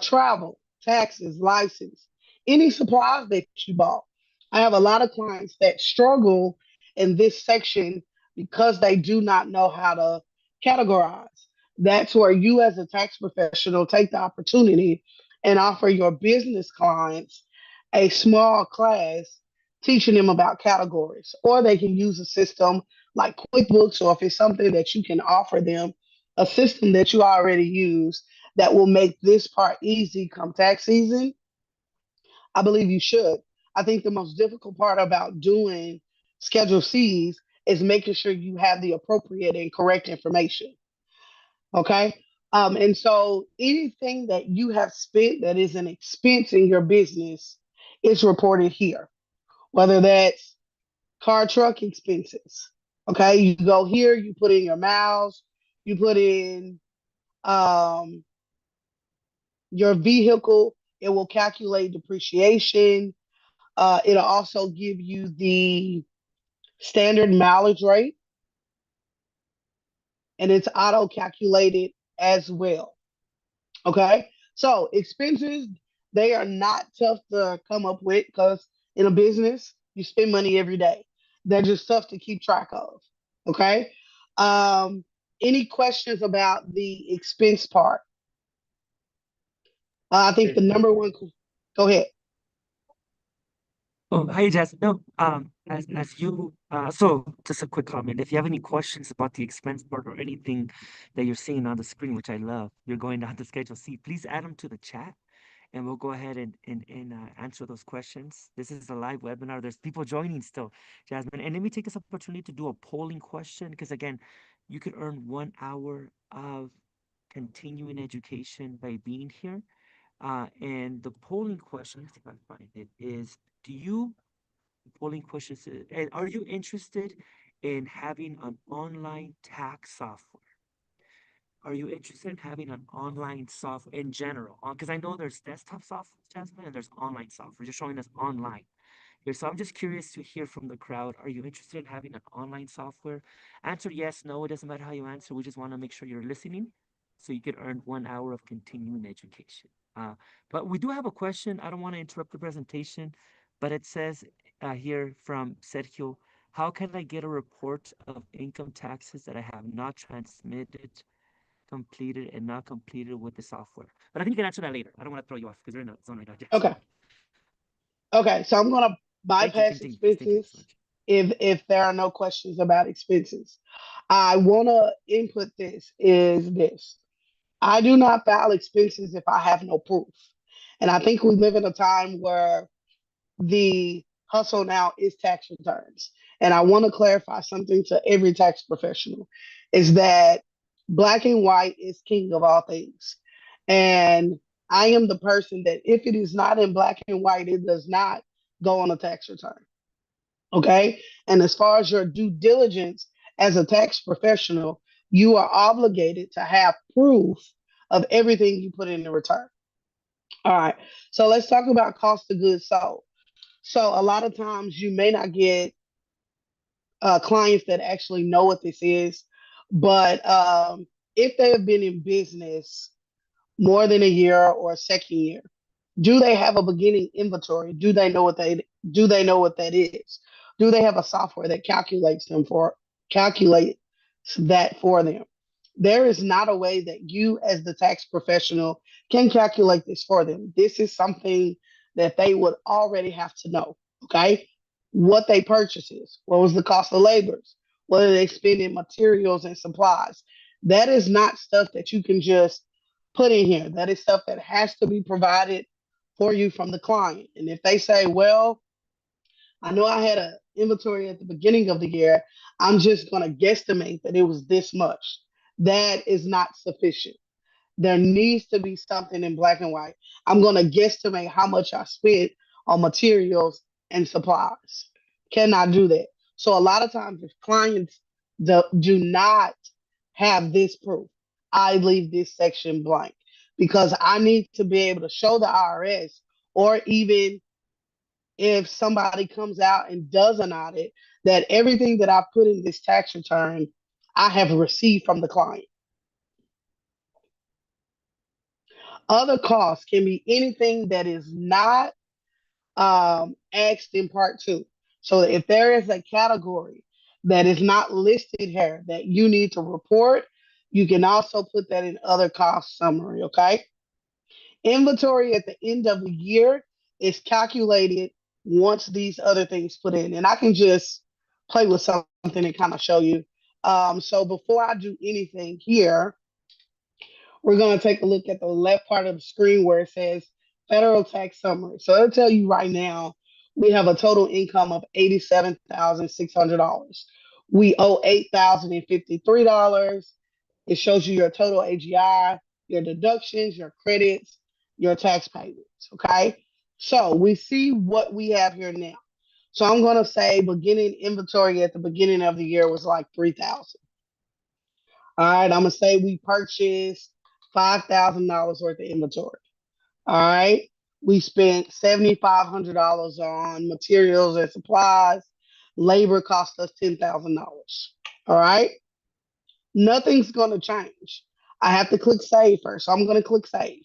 travel, taxes, license, any supplies that you bought. I have a lot of clients that struggle in this section because they do not know how to categorize. That's where you, as a tax professional, take the opportunity and offer your business clients a small class teaching them about categories. Or they can use a system like QuickBooks, or if it's something that you can offer them, a system that you already use that will make this part easy come tax season. I believe you should. I think the most difficult part about doing Schedule Cs is making sure you have the appropriate and correct information. Okay. And so anything that you have spent that is an expense in your business is reported here, whether that's car truck expenses. Okay. You go here, you put in your miles, you put in um, your vehicle, it will calculate depreciation. It'll also give you the standard mileage rate, and it's auto calculated as well. Okay. So expenses, they are not tough to come up with because in a business, you spend money every day. They're just tough to keep track of. Okay. Um, any questions about the expense part? I think the number one, go ahead. Oh, hi, Jess. No, as you, so just a quick comment. If you have any questions about the expense part or anything that you're seeing on the screen, which I love, you're going down to Schedule C, please add them to the chat and we'll go ahead and answer those questions. This is a live webinar. There's people joining still, Jasmine. And let me take this opportunity to do a polling question because again, you could earn 1 hour of continuing education by being here. And the polling question, let's see if I can find it, is do you, the polling question says, and are you interested in having an online tax software? Are you interested in having an online software in general? Because I know there's desktop software, Jasmine, and there's online software. You're showing us online here. So I'm just curious to hear from the crowd. Are you interested in having an online software? Answer yes, no. It doesn't matter how you answer. We just want to make sure you're listening so you can earn 1 hour of continuing education. Uh, but we do have a question. I don't want to interrupt the presentation, but it says here from Sergio, how can I get a report of income taxes that I have not transmitted, completed, and not completed with the software? But I think you can answer that later. I don't want to throw you off because you're in the zone right now, Jess. Okay. Okay. So I'm going to Thank you. bypass Continue. Please. Thank you so expenses much. if there are no questions about expenses. I want to input this. I do not file expenses if I have no proof. And I think we live in a time where the hustle now is tax returns. And I want to clarify something to every tax professional is that black and white is king of all things. And I am the person that if it is not in black and white, it does not go on a tax return. Okay. And as far as your due diligence as a tax professional, you are obligated to have proof of everything you put in the return. All right. So let's talk about cost of goods sold. So a lot of times you may not get clients that actually know what this is, but if they have been in business more than a year or a second year, do they have a beginning inventory? Do they know what that is? Do they have a software that calculates that for them? There is not a way that you as the tax professional can calculate this for them. This is something that they would already have to know. Okay. What they purchases, what was the cost of labors, what are they spending materials and supplies. That is not stuff that you can just put in here. That is stuff that has to be provided for you from the client. And if they say, well, I know I had an inventory at the beginning of the year, I'm just going to guesstimate that it was this much. That is not sufficient. There needs to be something in black and white. I'm going to guesstimate how much I spent on materials and supplies. Cannot do that. So a lot of times, if clients do not have this proof, I leave this section blank because I need to be able to show the IRS, or even if somebody comes out and does an audit, that everything that I put in this tax return, I have received from the client. Other costs can be anything that is not asked in part two. So if there is a category that is not listed here that you need to report, you can also put that in other cost summary, okay? Inventory at the end of the year is calculated once these other things put in. And I can just play with something and kind of show you. So before I do anything here, we're going to take a look at the left part of the screen where it says federal tax summary. So it'll tell you right now we have a total income of $87,600. We owe $8,053. It shows you your total AGI, your deductions, your credits, your tax payments. Okay. So we see what we have here now. So I'm going to say beginning inventory at the beginning of the year was like 3,000. All right. I'm going to say we purchased $5,000 worth of inventory. All right. We spent $7,500 on materials and supplies. Labor cost us $10,000. All right. Nothing's going to change. I have to click save first. So I'm going to click save.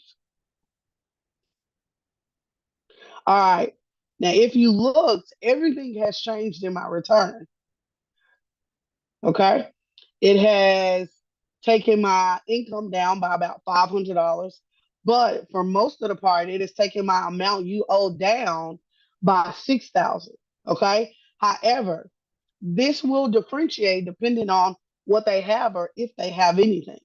All right. Now, if you looked, everything has changed in my return. Okay. It has taken my income down by about $500. But for most of the part, it has taken my amount you owe down by 6,000. Okay. However, this will differentiate depending on what they have or if they have anything.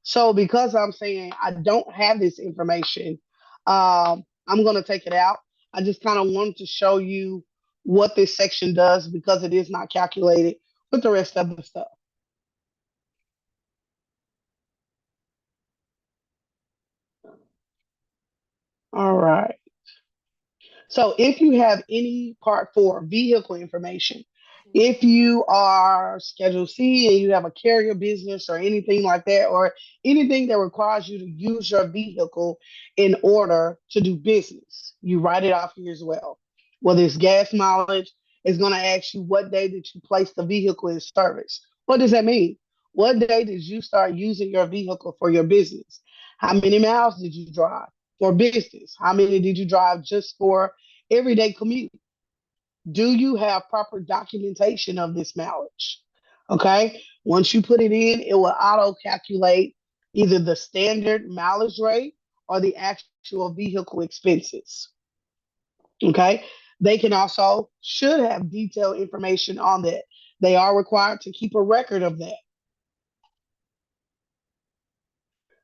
So because I'm saying I don't have this information, I'm going to take it out. I just kind of wanted to show you what this section does because it is not calculated with the rest of the stuff. All right. So if you have any part four vehicle information, if you are Schedule C and you have a carrier business or anything like that, or anything that requires you to use your vehicle in order to do business, you write it off here as well. Whether it's gas mileage, it's going to ask you what day did you place the vehicle in service. What does that mean? What day did you start using your vehicle for your business? How many miles did you drive for business? How many did you drive just for everyday commute? Do you have proper documentation of this mileage? Okay. Once you put it in, it will auto calculate either the standard mileage rate or the actual vehicle expenses. Okay. They can also should have detailed information on that. They are required to keep a record of that.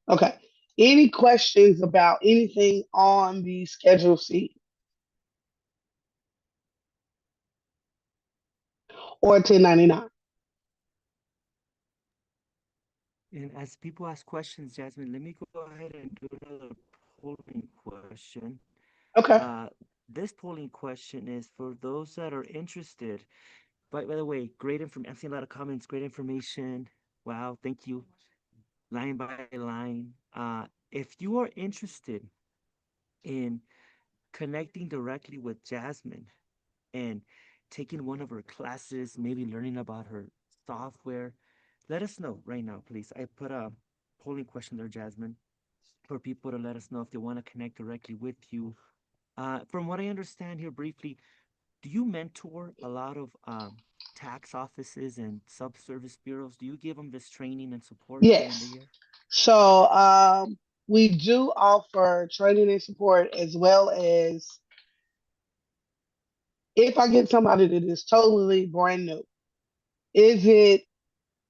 Okay. Any questions about anything on the Schedule C or 1099? And as people ask questions, Jasmine, let me go ahead and do another polling question. Okay. Uh, this polling question is for those that are interested. By the way, great information. I'm seeing a lot of comments. Great information. Wow, thank you. Line by line. If you are interested in connecting directly with Jasmine and taking one of her classes, maybe learning about her software, let us know right now, please. I put a polling question there, Jasmine, for people to let us know if they want to connect directly with you. From what I understand here briefly, do you mentor a lot of tax offices and sub-service bureaus? Do you give them this training and support during the Yes. year? So we do offer training and support as well as if I get somebody that is totally brand new, is it,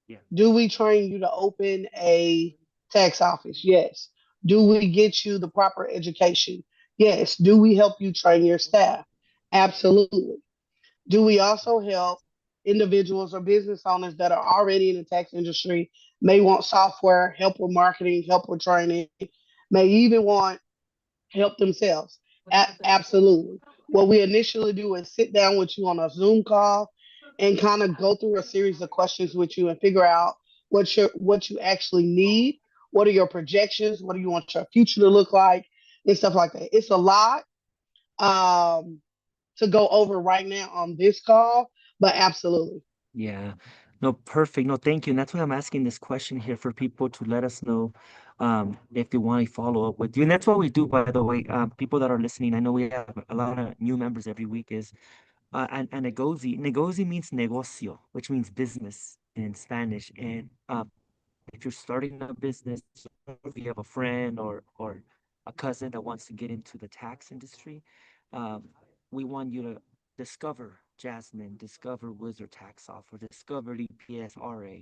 Yeah. do we train you to open a tax office? Yes. Do we get you the proper education? Yes. Do we help you train your staff? Absolutely. Do we also help individuals or business owners that are already in the tax industry, may want software, help with marketing, help with training, may even want help themselves? Absolutely. What we initially do is sit down with you on a Zoom call and kind of go through a series of questions with you and figure out what you actually need. What are your projections? What do you want your future to look like? And stuff like that. It's a lot um, to go over right now on this call, but absolutely. Yeah. No, perfect. No, thank you. And that's why I'm asking this question here for people to let us know if they want to follow up with you. And that's what we do, by the way. People that are listening, I know we have a lot of new members every week, is a negozi. Negozi means negocio, which means business in Spanish. And if you're starting a business, or if you have a friend or a cousin that wants to get into the tax industry, um, we want you to discover Jasmine, discover Wizard Tax Software, discover EPS RA,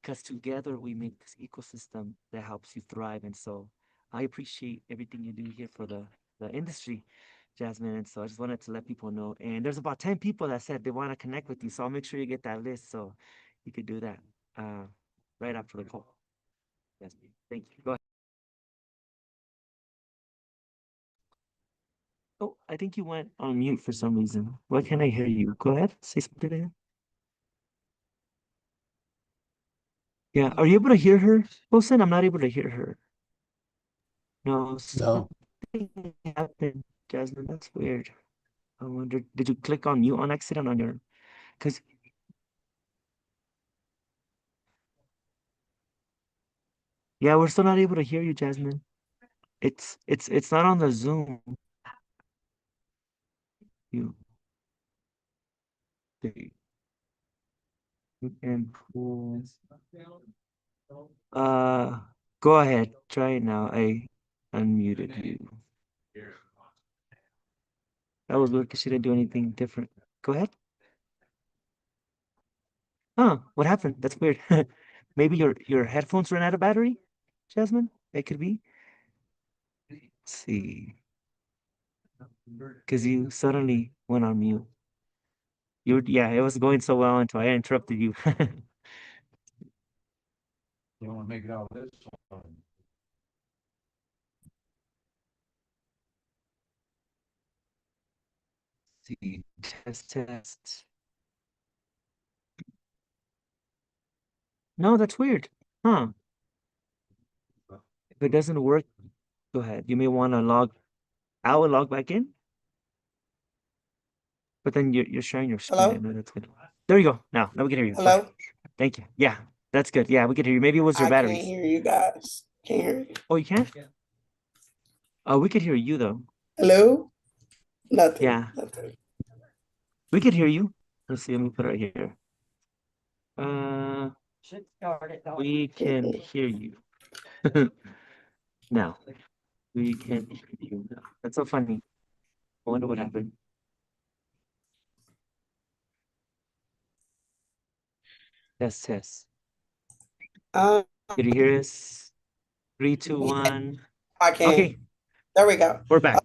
because together we make this ecosystem that helps you thrive. And so I appreciate everything you do here for the industry, Jasmine. And so I just wanted to let people know. And there's about 10 people that said they want to connect with you. So I'll make sure you get that list so you could do that right after the call. Jasmine, thank you. Go ahead. Oh, I think you went on mute for some reason. Why can't I hear you? Go ahead, say something again. Yeah, are you able to hear her, Wilson? I'm not able to hear her. No, No. something happened, Jasmine. That's weird. I wonder, did you click on mute on accident on your? Because yeah, we're still not able to hear you, Jasmine. It's not on the Zoom. You the- you can pull. Uh, go ahead, try it now. I unmuted you. That was weird because she didn't do anything different. Go ahead. Huh, what happened? That's weird. Maybe your headphones ran out of battery, Jasmine? It could be. Let's see. Because you suddenly went on mute. Yeah, it was going so well until I interrupted you. You want to make it out this one? See, test. No, that's weird. Huh. If it doesn't work, go ahead. You may want to log out and log back in, but then you're sharing your screen. I Hello? know that's good. There you go. Now we can hear you. Go ahead. Hello? Thank you. Yeah, that's good. Yeah, we can hear you. Maybe it was your I can't batteries. hear you guys. Can't hear you. Oh, you can't? Oh, we could hear you though. Hello? Nothing. Yeah, Nothing. we could hear you. Let's see. Let me put it right here. Uh, we can Mm-mm. hear you. Now we can hear you now. That's so funny. I wonder what happened. Test. Um, Did you hear us? 3, 2, yeah, 1. I can. Okay, There we go. we're back. So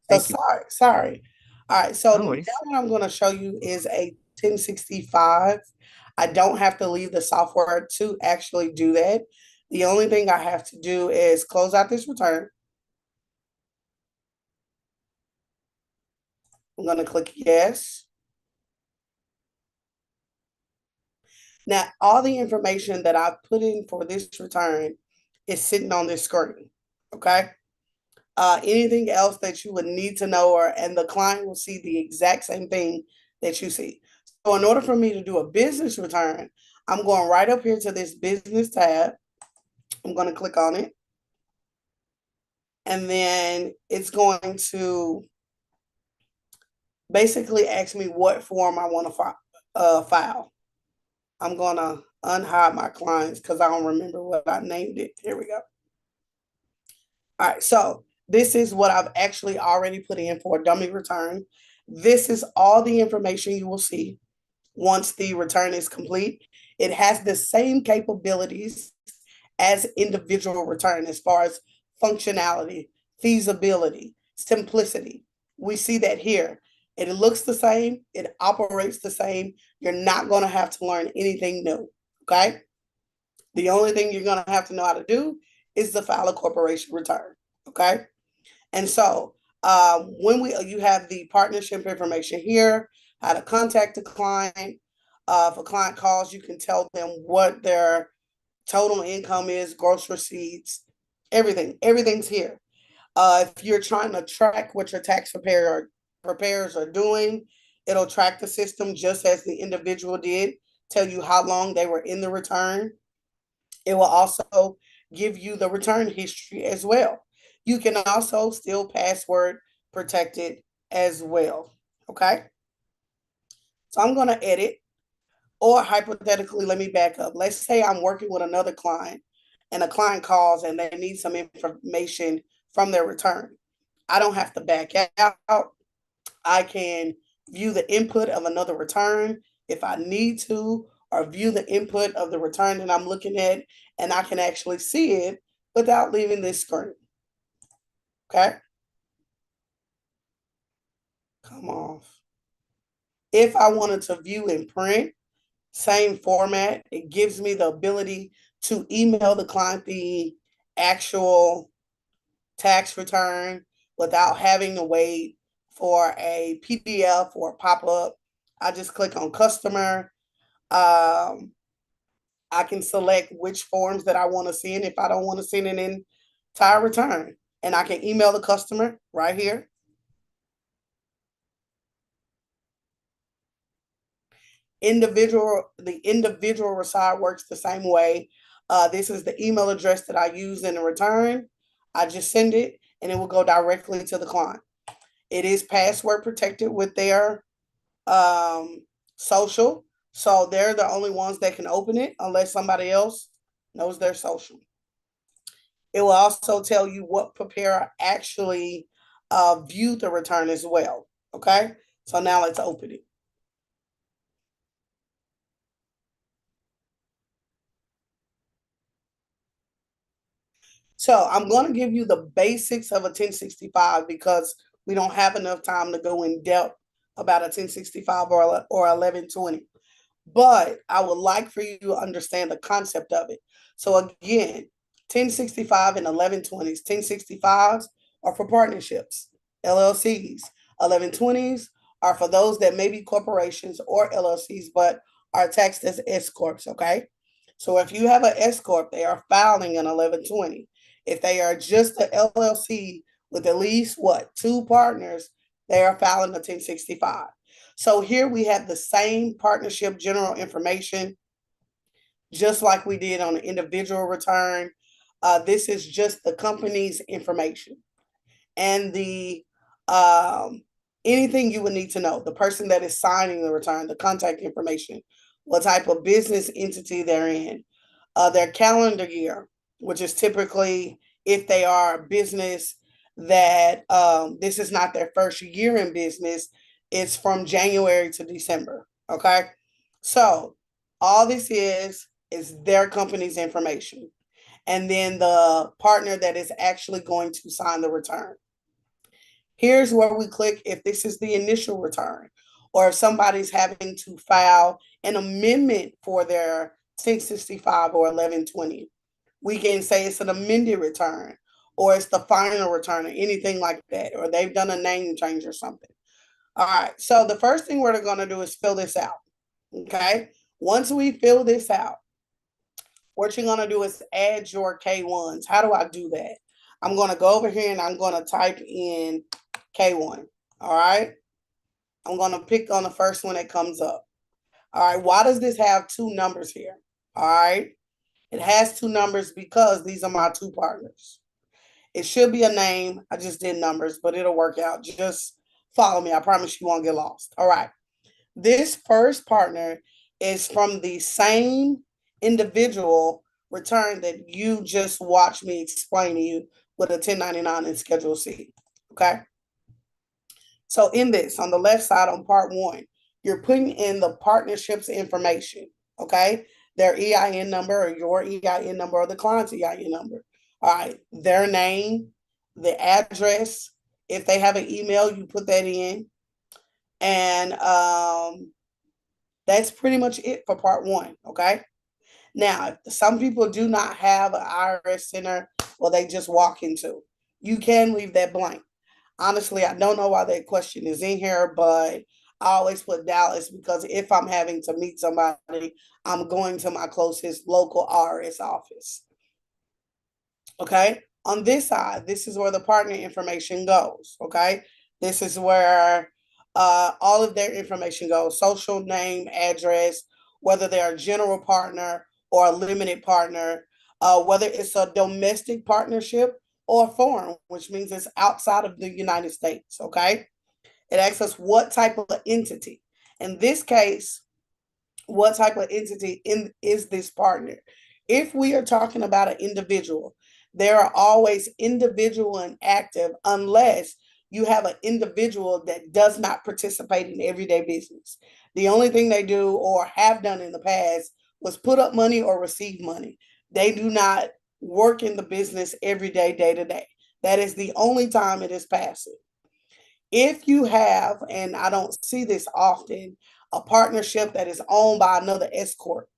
Thank you. sorry. All right. So No now worries. what I'm going to show you is a 1065. I don't have to leave the software to actually do that. The only thing I have to do is close out this return. I'm going to click yes. Now, all the information that I put in for this return is sitting on this screen. Okay. Anything else that you would need to know, and the client will see the exact same thing that you see. So in order for me to do a business return, I'm going right up here to this business tab. I'm going to click on it. And then it's going to basically ask me what form I want to file. I'm going to unhide my clients because I don't remember what I named it. Here we go. All right, so this is what I've actually already put in for a dummy return. This is all the information you will see once the return is complete. It has the same capabilities as individual return as far as functionality, feasibility, simplicity. We see that here. It looks the same, it operates the same. You're not going to have to learn anything new, okay? The only thing you're going to have to know how to do is the file a corporation return, okay? And so when you have the partnership information here, how to contact the client. If a client calls, you can tell them what their total income is, gross receipts, everything's here. If you're trying to track what your tax preparers are doing, it'll track the system just as the individual did, tell you how long they were in the return. It will also give you the return history as well. You can also still password protect it as well. Okay. So I'm going to edit, or hypothetically, let me back up. Let's say I'm working with another client and a client calls and they need some information from their return. I don't have to back out. I can view the input of another return if I need to, or view the input of the return that I'm looking at, and I can actually see it without leaving this screen. Okay. Come off. If I wanted to view in print, same format, it gives me the ability to email the client the actual tax return without having to wait for a PDF or a pop-up. I just click on customer. I can select which forms that I want to send if I don't want to send an entire return. And I can email the customer right here. The individual side works the same way. This is the email address that I use in the return. I just send it and it will go directly to the client. It is password protected with their social. So they're the only ones that can open it unless somebody else knows their social. It will also tell you what preparer actually viewed the return as well. Okay, so now let's open it. So I'm going to give you the basics of a 1065 because we don't have enough time to go in depth about a 1065 or 1120. But I would like for you to understand the concept of it. So again, 1065 and 1120s. 1065s are for partnerships, LLCs. 1120s are for those that may be corporations or LLCs, but are taxed as S corps. Okay. So if you have an S corp, they are filing an 1120. If they are just an LLC with at least two partners, they are filing a 1065. So here we have the same partnership general information, just like we did on the individual return. This is just the company's information and the anything you would need to know. The person that is signing the return, the contact information, what type of business entity they're in, their calendar year, which is typically if they are a business that this is not their first year in business, it's from January to December. Okay. So all this is their company's information. And then the partner that is actually going to sign the return. Here's where we click if this is the initial return, or if somebody's having to file an amendment for their 1065 or 1120. We can say it's an amended return, or it's the final return, or anything like that, or they've done a name change or something. All right, so the first thing we're going to do is fill this out. Okay, once we fill this out, what you're going to do is add your K1s. How do I do that? I'm going to go over here and I'm going to type in K1. All right, I'm going to pick on the first one that comes up. All right, why does this have two numbers here? All right, it has two numbers because these are my two partners. It should be a name. I just did numbers, but it'll work out. Just follow me. I promise you won't get lost. All right. This first partner is from the same individual return that you just watched me explain to you with a 1099 and Schedule C. Okay. So in this, on the left side on part one, you're putting in the partnership's information. Okay. Their EIN number, or your EIN number, or the client's EIN number. All right. Their name, the address. If they have an email, you put that in. And that's pretty much it for part one. Okay. Now, if some people do not have an IRS center, well, they just walk into, you can leave that blank. Honestly, I don't know why that question is in here, but I always put Dallas because if I'm having to meet somebody, I'm going to my closest local IRS office. Okay. On this side, this is where the partner information goes. Okay. This is where all of their information goes: social, name, address, whether they're a general partner or a limited partner. whether it's a domestic partnership or foreign, which means it's outside of the United States, okay? It asks us what type of entity. In this case, what type of entity is this partner? If we are talking about an individual, there are always individual and active unless you have an individual that does not participate in everyday business. The only thing they do or have done in the past was put up money or receive money. They do not work in the business every day, day to day. That is the only time it is passive. If you have, and I don't see this often, a partnership that is owned by another S corp,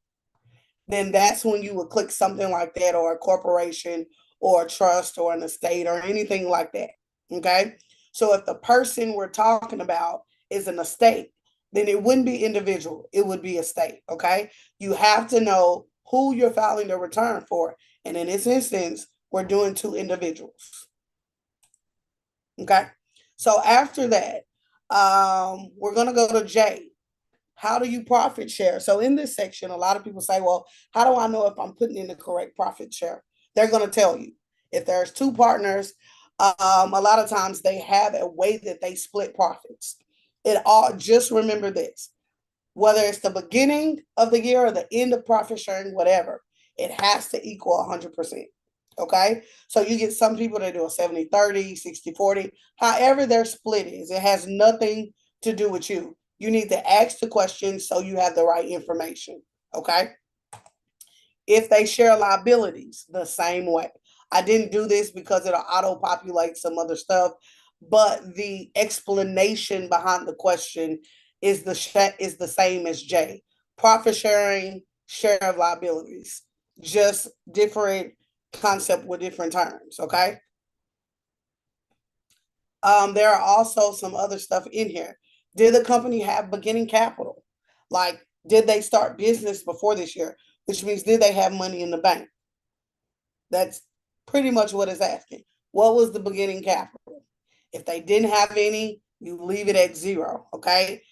then that's when you would click something like that, or a corporation or a trust or an estate or anything like that. Okay. So if the person we're talking about is an estate, then it wouldn't be individual, it would be estate. Okay. You have to know who you're filing the return for. And in this instance, we're doing two individuals. Okay. So after that, we're going to go to J. How do you profit share? So in this section, a lot of people say, well, how do I know if I'm putting in the correct profit share? They're going to tell you. If there's two partners, a lot of times they have a way that they split profits. Just remember this, whether it's the beginning of the year or the end of profit sharing, whatever, it has to equal 100%. Okay. So you get some people that do a 70-30, 60-40, however their split is. It has nothing to do with you. You need to ask the question so you have the right information. Okay. If they share liabilities, the same way. I didn't do this because it'll auto-populate some other stuff, but the explanation behind the question is the same as J. Profit sharing, share of liabilities, just different concept with different terms. Okay. There are also some other stuff in here. Did the company have beginning capital? Like, did they start business before this year? Which means, did they have money in the bank? That's pretty much what it's asking. What was the beginning capital? If they didn't have any, you leave it at 0, okay?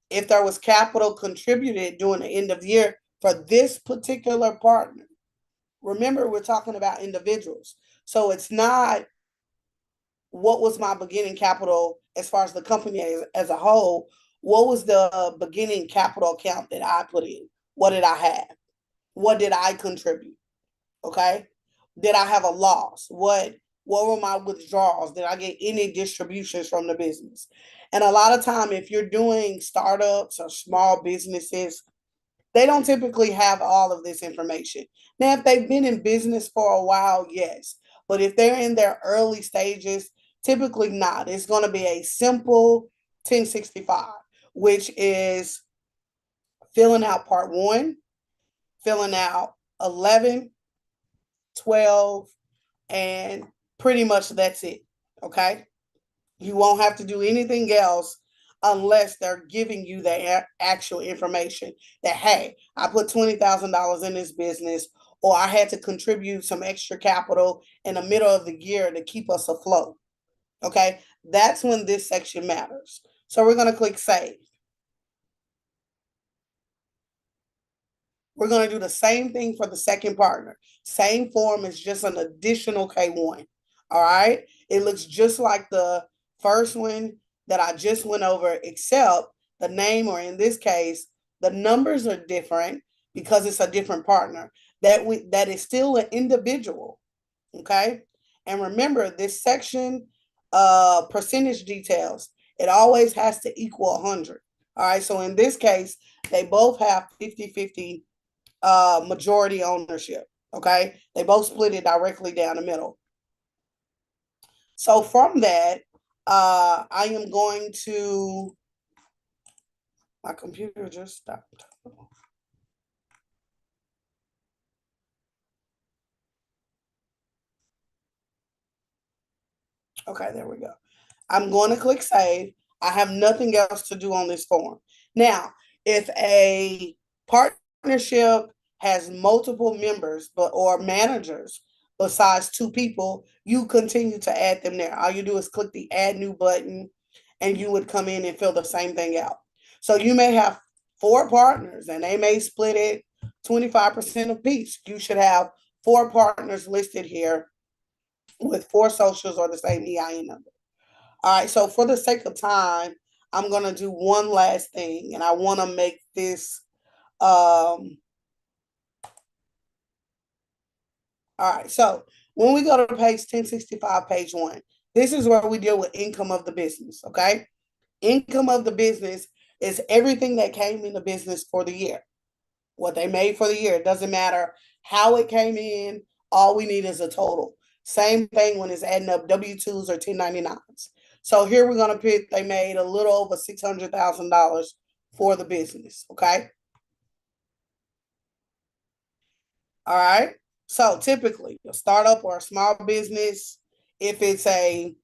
If there was capital contributed during the end of the year for this particular partner, remember, we're talking about individuals. So it's not what was my beginning capital as far as the company as a whole. What was the beginning capital account that I put in? What did I have? What did I contribute? Okay. Did I have a loss? What were my withdrawals? Did I get any distributions from the business? And a lot of time, if you're doing startups or small businesses, they don't typically have all of this information. Now, if they've been in business for a while, yes. But if they're in their early stages, typically not. It's going to be a simple 1065, which is filling out part 1, filling out 11, 12, and pretty much that's it. Okay. You won't have to do anything else unless they're giving you the actual information that, hey, I put $20,000 in this business, or I had to contribute some extra capital in the middle of the year to keep us afloat. Okay. That's when this section matters. So we're going to click save. We're going to do the same thing for the second partner. Same form, is just an additional K1. All right. It looks just like the first one that I just went over, except the name, or in this case, the numbers are different because it's a different partner. That is still an individual. Okay. And remember, this section, percentage details, it always has to equal 100. All right. So in this case, they both have 50-50 majority ownership. Okay. They both split it directly down the middle. So from that, I am going to, my computer just stopped. Okay, there we go. I'm going to click save. I have nothing else to do on this form. Now, if a partnership has multiple members or managers besides 2 people, you continue to add them there. All you do is click the add new button, and you would come in and fill the same thing out. So you may have 4 partners and they may split it 25% apiece. You should have 4 partners listed here with 4 socials or the same EIN number. All right, so for the sake of time, I'm gonna do one last thing, and I wanna make this, all right, so when we go to page 1065, page 1, this is where we deal with income of the business, okay? Income of the business is everything that came in the business for the year, what they made for the year. It doesn't matter how it came in, all we need is a total. Same thing when it's adding up W-2s or 1099s. So here we're gonna pick, they made a little over $600,000 for the business, okay? All right, so typically a startup or a small business, if it's a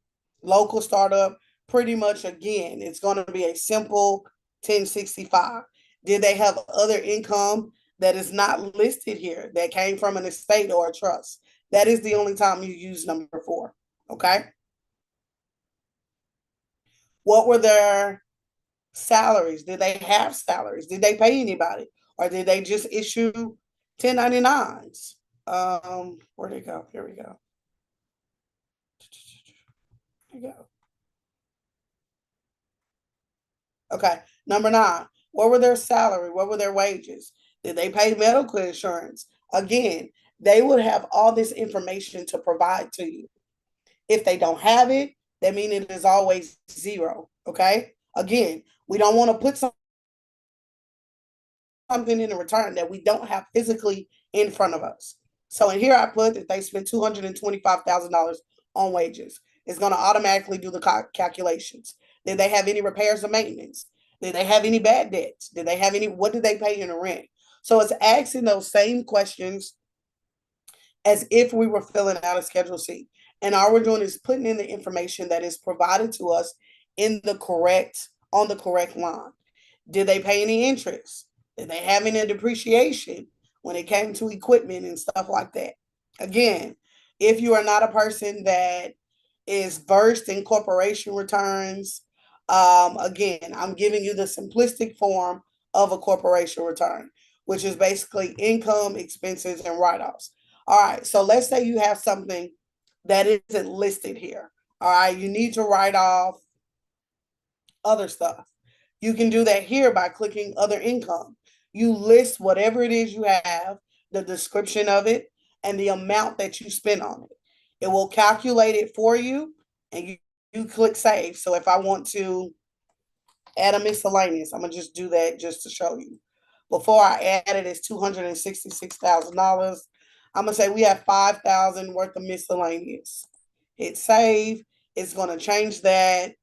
local startup, pretty much again, it's gonna be a simple 1065. Did they have other income that is not listed here that came from an estate or a trust? That is the only time you use number 4, okay? What were their salaries? Did they have salaries? Did they pay anybody? Or did they just issue 1099s? Where'd it go? Here we go. Here we go. Okay, number 9. What were their salary? What were their wages? Did they pay medical insurance? Again, they would have all this information to provide to you. If they don't have it, that means it is always 0. Okay. Again, we don't want to put something in the return that we don't have physically in front of us. So in here, I put that they spent $225,000 on wages. It's going to automatically do the calculations. Did they have any repairs or maintenance? Did they have any bad debts? Did they have any, what did they pay in the rent? So it's asking those same questions as if we were filling out a Schedule C. And all we're doing is putting in the information that is provided to us in the correct, on the correct line. Did they pay any interest? Did they have any depreciation when it came to equipment and stuff like that? Again, if you are not a person that is versed in corporation returns, again, I'm giving you the simplistic form of a corporation return, which is basically income, expenses, and write-offs. All right, so let's say you have something that isn't listed here. All right, you need to write off other stuff. You can do that here by clicking other income. You list whatever it is you have, the description of it, and the amount that you spent on it. It will calculate it for you, and you click save. So if I want to add a miscellaneous, I'm gonna just do that just to show you. Before I added it's $266,000. I'm gonna say we have 5,000 worth of miscellaneous. Hit save. It's gonna change that.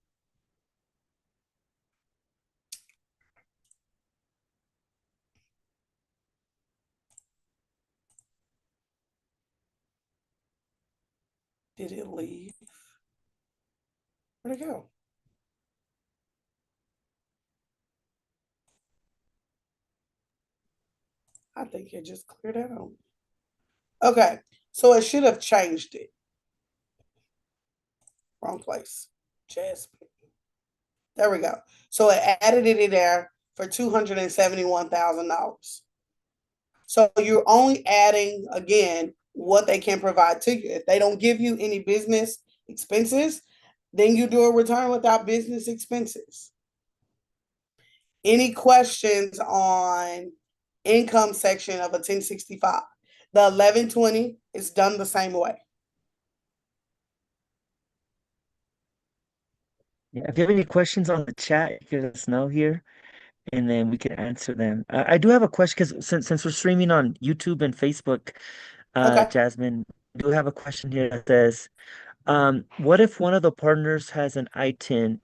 Did it leave? Where'd it go? I think it just cleared out. Okay, so it should have changed it. Wrong place. Jasmine. There we go. So it added it in there for $271,000. So you're only adding, again, what they can provide to you. If they don't give you any business expenses, then you do a return without business expenses. Any questions on income section of a 1065? The 1120 is done the same way. Yeah, if you have any questions on the chat, you can let us know here, and then we can answer them. I do have a question because since we're streaming on YouTube and Facebook, Okay. Jasmine, I do have a question here that says, what if one of the partners has an I-10